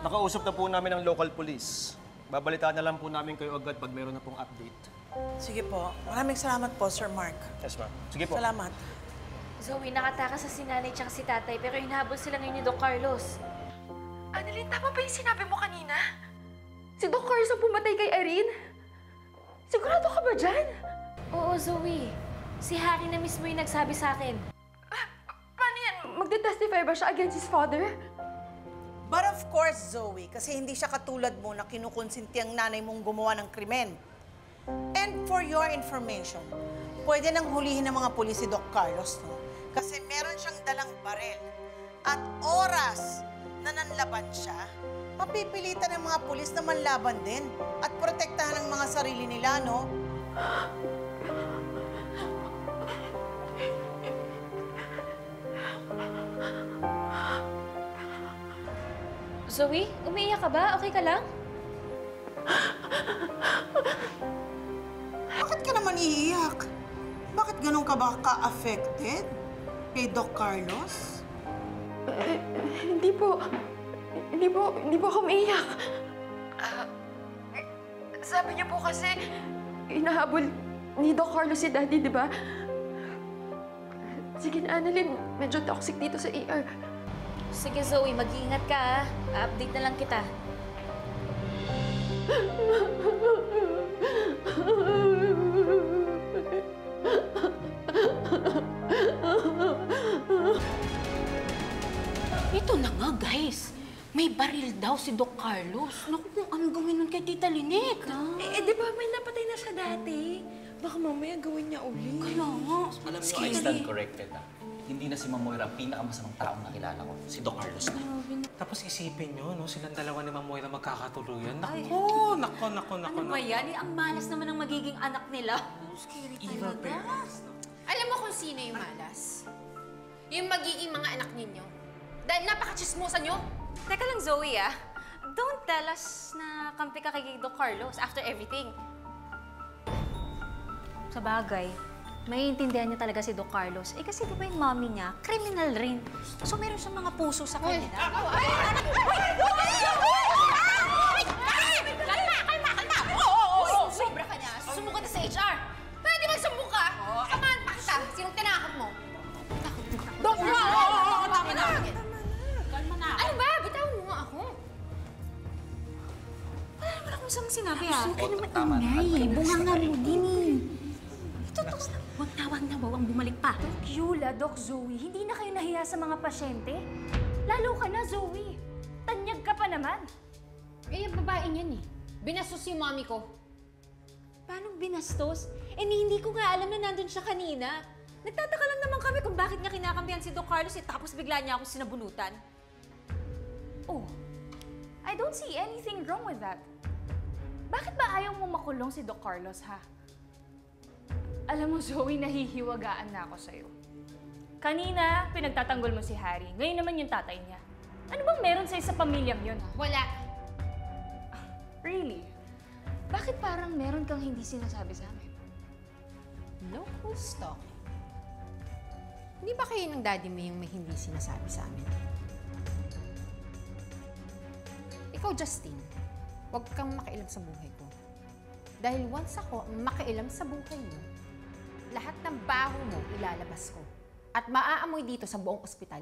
Nakausap na po namin ang local police. Babalitaan na lang po namin kayo agad pag meron na pong update. Sige po. Maraming salamat po, Sir Mark. Yes, ma'am. Sige po. Salamat. Zoe, nakatakas sa si nanay tsaka si tatay pero hinahabol sila ngayon ni Doc Carlos. Annalyn, tama ba yung sinabi mo kanina? Si Doc Carlos ang pumatay kay Erin? Sigurado ka ba dyan? Oo, Zoe. Si Harry na mismo yung nagsabi sa akin. Paano yan? Magte-testify ba siya against his father? But of course, Zoe, kasi hindi siya katulad mo na kinukonsinti ang nanay mong gumawa ng krimen. And for your information, pwede nang hulihin ng mga pulis si Doc Carlos, no? Kasi meron siyang dalang barel. At oras na nanlaban siya, mapipilitan ng mga pulis na manlaban din at protektahan ang mga sarili nila, no? Zoe, umiiyak ka ba? Okay ka lang? Bakit ka naman iiyak? Bakit ganun ka ba ka-affected kay Doc Carlos? Hindi po. Hindi po ako umiiyak. Sabi niyo po kasi, inahabol ni Doc Carlos si Daddy, di ba? Sige na, Annalyn. Medyo toxic dito sa ER. Sige, Zoe, mag-iingat ka, ha? Update na lang kita. Ito na nga, guys. May baril daw si Doc Carlos. Naku, kung anong gawin nun kay Tita Lynette, ha? Di ba may napatay na siya dati? Baka mamaya gawin niya uli. Kaya nga. Alam niyo, I stand corrected, ha? Hindi na si Ma'am Moira ang pinakamasamang taong nakilala ko. Si Doc Carlos na. Tapos isipin nyo, no, silang dalawa ni Ma'am Moira magkakatuluyan. Nako. Ano ba yan? Ang malas naman ang magiging anak nila. Scary Evil talaga. parents. Alam mo kung sino yung malas? Yung magiging mga anak ninyo. Dahil napaka-chismosa nyo. Teka lang, Zoe, ah. Don't tell us na kampi ka kay Doc Carlos after everything. Sa bagay, maiintindihan niya talaga si Doc Carlos. Eh kasi di ba yung mommy niya, criminal rin. So meron siyang mga puso sa kanila. Kalma! Sobra ka niya. Susumbong ka na sa HR. Pwede magsumbong ka. Samahan pa kita. Sinong tinakot mo? Doc! Tama na! Kalma na. Ano ba? Bitawan mo nga ako. Wala naman akong isang sinabi, ha? Tama na. Bunganga mo din, eh. Totoo na. Wag na, wag ang bumalik pa. Doc Yula, Doc Zoe, hindi na kayo nahiya sa mga pasyente? Lalo ka na, Zoe. Tanyag ka pa naman. Eh, yung babaeng yan eh. Binastos yung mami ko. Paano binastos? Eh, hindi ko nga alam na nandun siya kanina. Nagtataka lang naman kami kung bakit niya kinakampihan si Doc Carlos eh, tapos bigla niya akong sinabunutan. Oh, I don't see anything wrong with that. Bakit ba ayaw mo makulong si Doc Carlos, ha? Alam mo, Zoe, nahihiwagaan na ako sa'yo. Kanina, pinagtatanggol mo si Harry. Ngayon naman yung tatay niya. Ano bang meron sa'yo sa pamilyang yun, ha? Wala. Really? Bakit parang meron kang hindi sinasabi sa amin? Look who's talking. Hindi ba kayo ng daddy mo yung may hindi sinasabi sa amin? Ikaw, Justin, huwag kang makialam sa buhay ko. Dahil once ako ang makialam sa buhay mo, lahat ng baho mo ilalabas ko. At maaamoy dito sa buong ospital.